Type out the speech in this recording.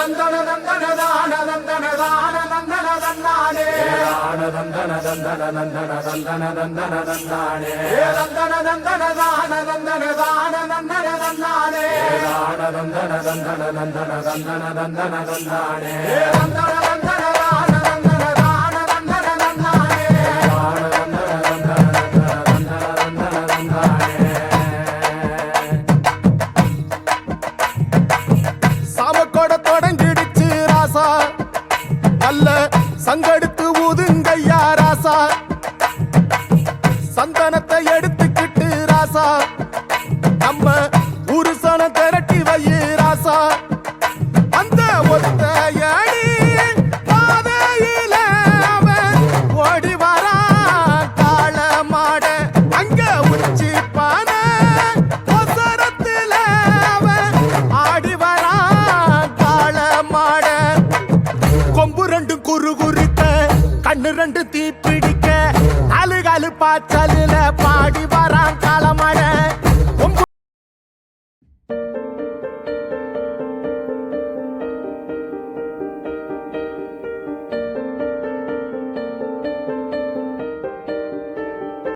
தந்தன தந்தன தான தந்தன தான தந்தன தந்தானே தந்தன தந்தன தந்தன தந்தன தந்தன தந்தானே தந்தன தந்தன தான தந்தன தான தந்தன தந்தானே தந்தன தந்தன தந்தன தந்தன தந்தன தந்தானே தந்தன தந்தன தான தந்தன தான தந்தன தந்தானே தந்தன தந்தன தந்தன தந்தன தந்தானே சாமக்கோட தொடங்கிடுச்சு ராசா நல்ல சங்கெடுத்து ஊதுங்கய்யா ராசா சந்தனத்தை எடுத்துக்கிட்டு ராசா நம்ம ஊரு சன திரட்டி வைய ராசா அந்த ஒத்த அடி பாதையில அவன் ஓடி வரா காள மாட அங்க உச்சி பான ஒசரத்துல அவன் ஆடி வரா காள மாட கொம்பு ரெண்டு குறு குறுக்க கண்ணு ரெண்டு தீப்பிடிக்க அழுகாலு பாச்சலில பாடி வரா